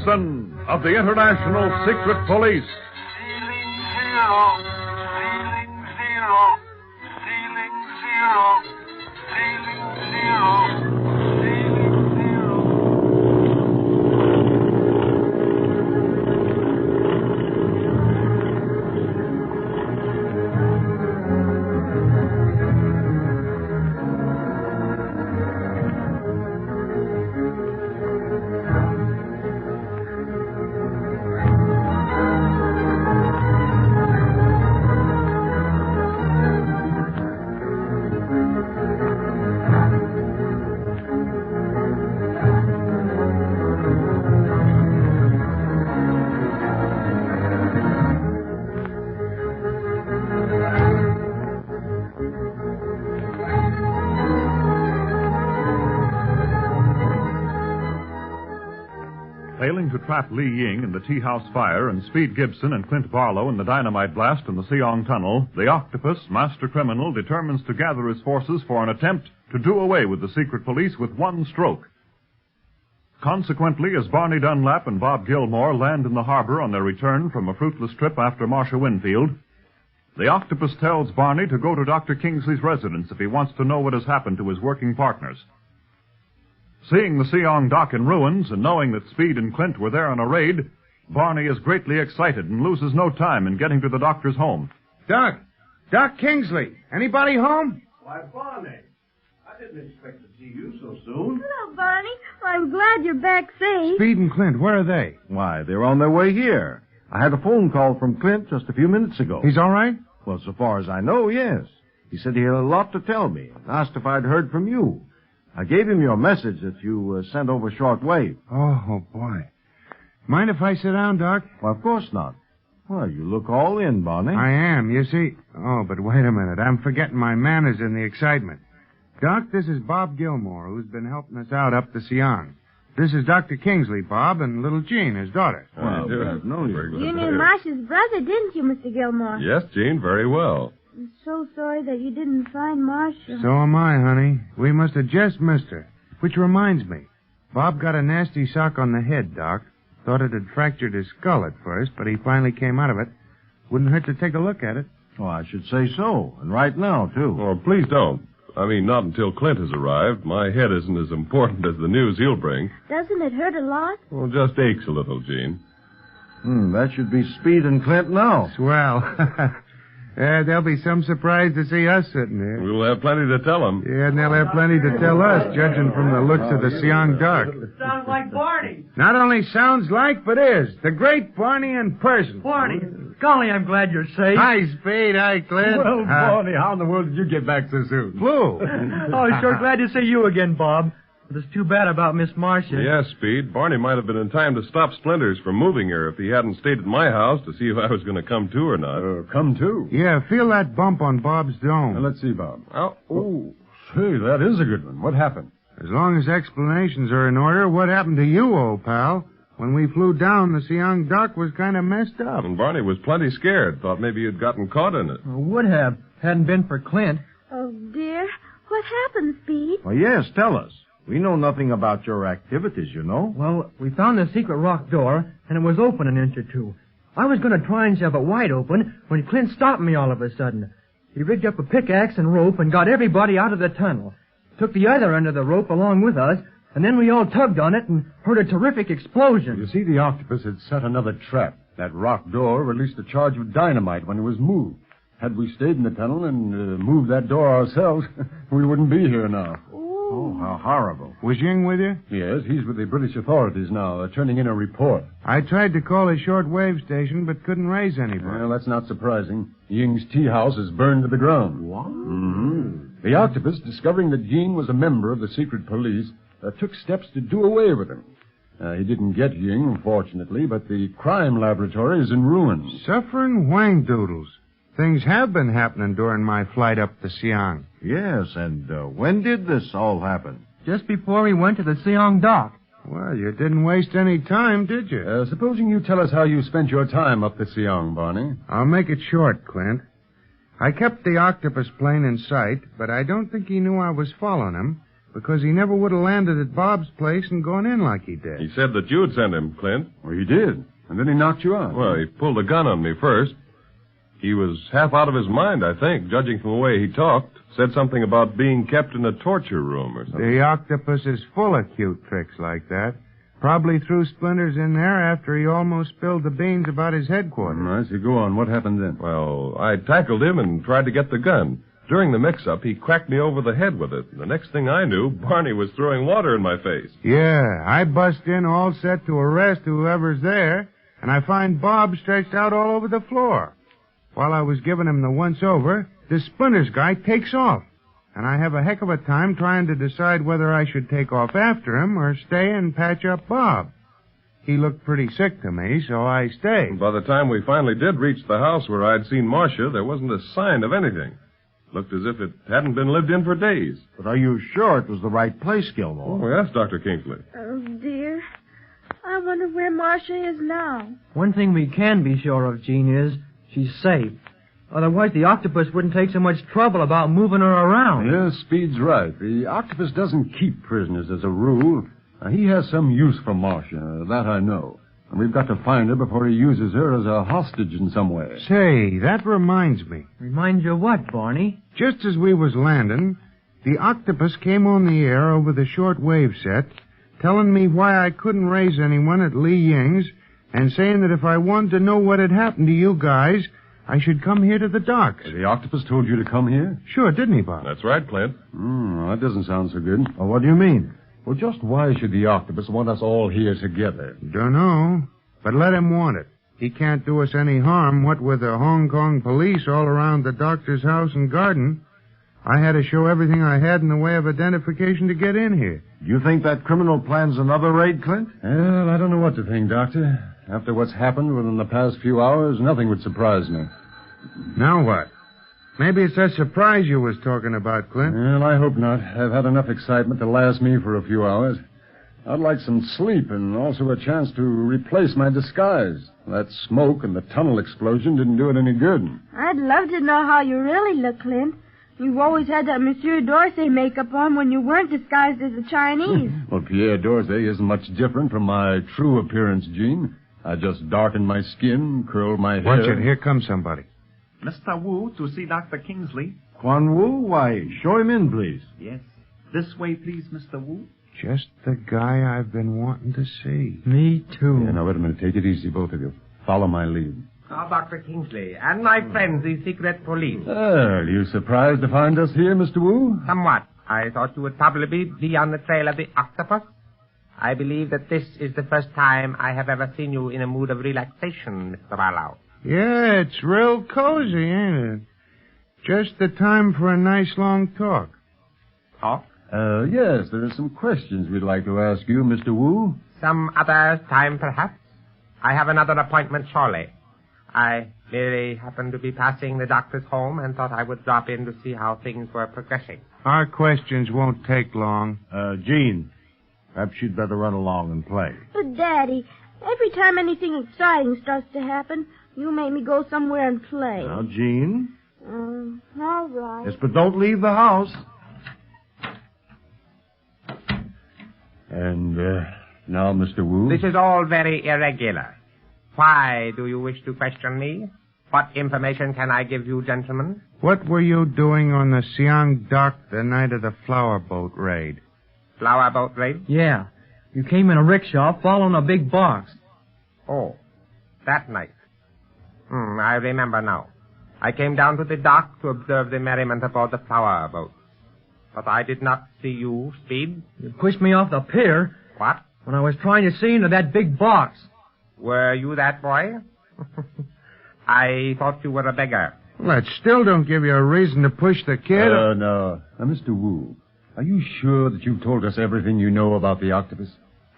Gibson of the International Secret Police. Ceiling zero, ceiling zero, ceiling zero, ceiling zero, ceiling zero. Failing to trap Li Ying in the tea-house fire and speed Gibson and Clint Barlow in the dynamite blast in the Siong tunnel, the octopus, master criminal, determines to gather his forces for an attempt to do away with the secret police with one stroke. Consequently, as Barney Dunlap and Bob Gilmore land in the harbor on their return from a fruitless trip after Marcia Winfield, the octopus tells Barney to go to Dr. Kingsley's residence if he wants to know what has happened to his working partners. Seeing the Siong dock in ruins and knowing that Speed and Clint were there on a raid, Barney is greatly excited and loses no time in getting to the doctor's home. Doc Kingsley, anybody home? Why, Barney, I didn't expect to see you so soon. Hello, Barney. I'm glad you're back safe. Speed and Clint, where are they? Why, they're on their way here. I had a phone call from Clint just a few minutes ago. He's all right? Well, so far as I know, yes. He said he had a lot to tell me and asked if I'd heard from you. I gave him your message that you sent over shortwave. Oh, boy. Mind if I sit down, Doc? Well, of course not. Well, you look all in, Barney. I am, you see. Oh, but wait a minute. I'm forgetting my manners in the excitement. Doc, this is Bob Gilmore, who's been helping us out up the Siong. This is Dr. Kingsley, Bob, and little Jean, his daughter. Well, I've known you. You knew Marcia's brother, didn't you, Mr. Gilmore? Yes, Jean, very well. I'm so sorry that you didn't find Marcia. So am I, honey. We must have just missed her. Which reminds me, Bob got a nasty sock on the head, Doc. Thought it had fractured his skull at first, but he finally came out of it. Wouldn't hurt to take a look at it. Oh, I should say so. And right now, too. Oh, please don't. I mean, not until Clint has arrived. My head isn't as important as the news he'll bring. Doesn't it hurt a lot? Well, just aches a little, Jean. That should be Speed and Clint now. Swell. There'll be some surprise to see us sitting here. We'll have plenty to tell them. Yeah, and they'll have plenty to tell us, judging from the looks of the Siong dock. Sounds like Barney. Not only sounds like, but is. The great Barney in person. Barney. Golly, I'm glad you're safe. Hi, Speed. Hi, Clint. Well, Barney, how in the world did you get back so soon? Flew. Oh, sure glad to see you again, Bob. But it's too bad about Miss Marcia. Yes, Speed. Barney might have been in time to stop Splinters from moving her if he hadn't stayed at my house to see if I was going to come to or not. Come to? Yeah, feel that bump on Bob's dome. Let's see, Bob. Oh. Say, that is a good one. What happened? As long as explanations are in order, what happened to you, old pal? When we flew down, the Siong dock was kind of messed up. And Barney was plenty scared. Thought maybe you'd gotten caught in it. Well, would have. Hadn't been for Clint. Oh, dear. What happened, Speed? Well, yes, tell us. We know nothing about your activities, you know. Well, we found the secret rock door, and it was open an inch or two. I was going to try and shove it wide open when Clint stopped me all of a sudden. He rigged up a pickaxe and rope and got everybody out of the tunnel. Took the other end of the rope along with us, and then we all tugged on it and heard a terrific explosion. You see, the octopus had set another trap. That rock door released a charge of dynamite when it was moved. Had we stayed in the tunnel and moved that door ourselves, we wouldn't be here now. Oh, how horrible. Was Ying with you? Yes, he's with the British authorities now. They're turning in a report. I tried to call a shortwave station, but couldn't raise anybody. Well, that's not surprising. Ying's tea house is burned to the ground. What? Mm-hmm. The octopus, discovering that Ying was a member of the secret police, took steps to do away with him. He didn't get Ying, unfortunately, but the crime laboratory is in ruins. Suffering wang-doodles. Things have been happening during my flight up the Siong. Yes, and when did this all happen? Just before we went to the Siong dock. Well, you didn't waste any time, did you? Supposing you tell us how you spent your time up the Siong, Barney. I'll make it short, Clint. I kept the octopus plane in sight, but I don't think he knew I was following him, because he never would have landed at Bob's place and gone in like he did. He said that you'd sent him, Clint. Well, he did. And then he knocked you out. Well, he pulled a gun on me first. He was half out of his mind, I think, judging from the way he talked. Said something about being kept in a torture room or something. The octopus is full of cute tricks like that. Probably threw Splinters in there after he almost spilled the beans about his headquarters. I see. Go on. What happened then? Well, I tackled him and tried to get the gun. During the mix-up, he cracked me over the head with it. The next thing I knew, Barney was throwing water in my face. Yeah, I bust in all set to arrest whoever's there, and I find Bob stretched out all over the floor. While I was giving him the once-over, this Splinters guy takes off, and I have a heck of a time trying to decide whether I should take off after him or stay and patch up Bob. He looked pretty sick to me, so I stayed. By the time we finally did reach the house where I'd seen Marcia, there wasn't a sign of anything. Looked as if it hadn't been lived in for days. But are you sure it was the right place, Gilmore? Oh, yes, Dr. Kingsley. Oh, dear. I wonder where Marcia is now. One thing we can be sure of, Jean, is she's safe. Otherwise, the octopus wouldn't take so much trouble about moving her around. Yes, Speed's right. The octopus doesn't keep prisoners as a rule. He has some use for Marcia, that I know. And we've got to find her before he uses her as a hostage in some way. Say, that reminds me. Remind you of what, Barney? Just as we was landing, the octopus came on the air over the short wave set, telling me why I couldn't raise anyone at Lee Ying's, and saying that if I wanted to know what had happened to you guys, I should come here to the docks. The octopus told you to come here? Sure, didn't he, Bob? That's right, Clint. That doesn't sound so good. Well, what do you mean? Well, just why should the octopus want us all here together? Dunno, but let him want it. He can't do us any harm, what with the Hong Kong police all around the doctor's house and garden. I had to show everything I had in the way of identification to get in here. Do you think that criminal plans another raid, Clint? Well, I don't know what to think, Doctor. After what's happened within the past few hours, nothing would surprise me. Now what? Maybe it's that surprise you was talking about, Clint. Well, I hope not. I've had enough excitement to last me for a few hours. I'd like some sleep and also a chance to replace my disguise. That smoke and the tunnel explosion didn't do it any good. I'd love to know how you really look, Clint. You've always had that Monsieur Dorsey makeup on when you weren't disguised as a Chinese. Well, Pierre Dorsey isn't much different from my true appearance, Jean. I just darkened my skin, curled my hair. Watch it. Here comes somebody. Mr. Wu to see Dr. Kingsley. Quan Wu? Why, show him in, please. Yes. This way, please, Mr. Wu. Just the guy I've been wanting to see. Me too. Yeah, now, wait a minute. Take it easy, both of you. Follow my lead. Dr. Kingsley, and my friends, the secret police. Are you surprised to find us here, Mr. Wu? Somewhat. I thought you would probably be on the trail of the octopus. I believe that this is the first time I have ever seen you in a mood of relaxation, Mr. Barlow. Yeah, it's real cozy, ain't it? Just the time for a nice long talk. Talk? Yes, there are some questions we'd like to ask you, Mr. Wu. Some other time, perhaps? I have another appointment shortly. I merely happened to be passing the doctor's home and thought I would drop in to see how things were progressing. Our questions won't take long. Jean, perhaps you'd better run along and play. But, Daddy, every time anything exciting starts to happen, you make me go somewhere and play. Now, Jean. All right. Yes, but don't leave the house. And, now, Mr. Wu. This is all very irregular. Why do you wish to question me? What information can I give you, gentlemen? What were you doing on the Siang dock the night of the flower boat raid? Flower boat raid? Yeah. You came in a rickshaw following a big box. Oh, that night. I remember now. I came down to the dock to observe the merriment aboard the flower boat. But I did not see you, Speed. You pushed me off the pier. What? When I was trying to see into that big box. Were you that boy? I thought you were a beggar. Well, that still don't give you a reason to push the kid. No. Now, Mr. Wu, are you sure that you've told us everything you know about the octopus?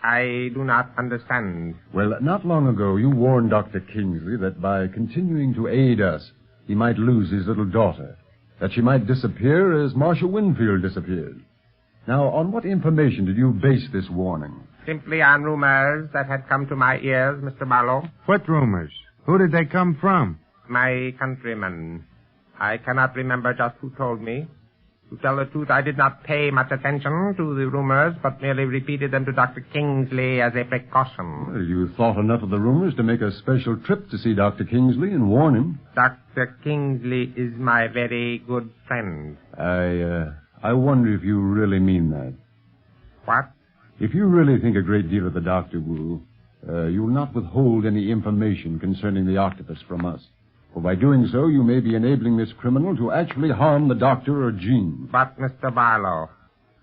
I do not understand. Well, not long ago, you warned Dr. Kingsley that by continuing to aid us, he might lose his little daughter. That she might disappear as Marcia Winfield disappeared. Now, on what information did you base this warning? Simply on rumors that had come to my ears, Mr. Barlow. What rumors? Who did they come from? My countrymen. I cannot remember just who told me. To tell the truth, I did not pay much attention to the rumors, but merely repeated them to Dr. Kingsley as a precaution. Well, you thought enough of the rumors to make a special trip to see Dr. Kingsley and warn him. Dr. Kingsley is my very good friend. I wonder if you really mean that. What? If you really think a great deal of the doctor, Wu, you will not withhold any information concerning the octopus from us. For by doing so, you may be enabling this criminal to actually harm the doctor or Jean. But, Mr. Barlow,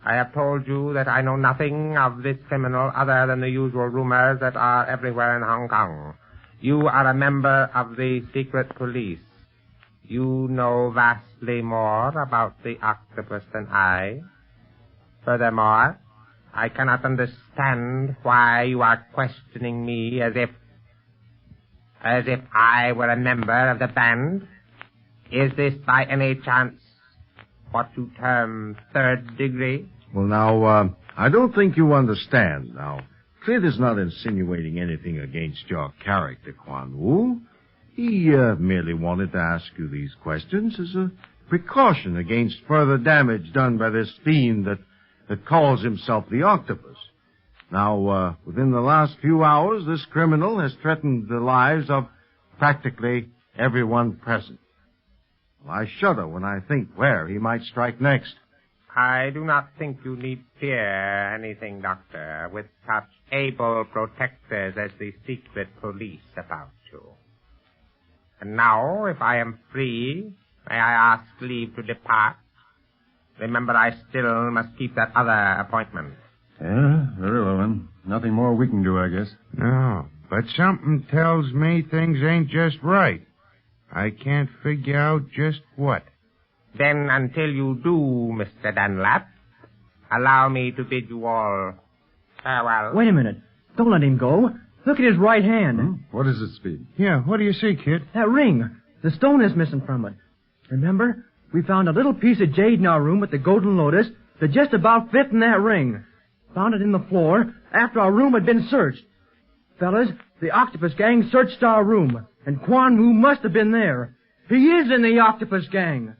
I have told you that I know nothing of this criminal other than the usual rumors that are everywhere in Hong Kong. You are a member of the secret police. You know vastly more about the octopus than I. Furthermore, I cannot understand why you are questioning me as if I were a member of the band. Is this by any chance what you term third degree? Well, now, I don't think you understand. Now, Clint is not insinuating anything against your character, Quan Wu. He merely wanted to ask you these questions as a precaution against further damage done by this fiend that calls himself the octopus. Now, within the last few hours, this criminal has threatened the lives of practically everyone present. Well, I shudder when I think where he might strike next. I do not think you need fear anything, Doctor, with such able protectors as the secret police about you. And now, if I am free, may I ask leave to depart? Remember, I still must keep that other appointment. Yeah, very well, then. Nothing more we can do, I guess. No, but something tells me things ain't just right. I can't figure out just what. Then, until you do, Mr. Dunlap, allow me to bid you all farewell. Wait a minute. Don't let him go. Look at his right hand. What is it, Speed? Yeah, what do you see, kid? That ring. The stone is missing from it. Remember? We found a little piece of jade in our room with the golden lotus that just about fit in that ring. Found it in the floor after our room had been searched. Fellas, the octopus gang searched our room, and Quan Wu must have been there. He is in the octopus gang.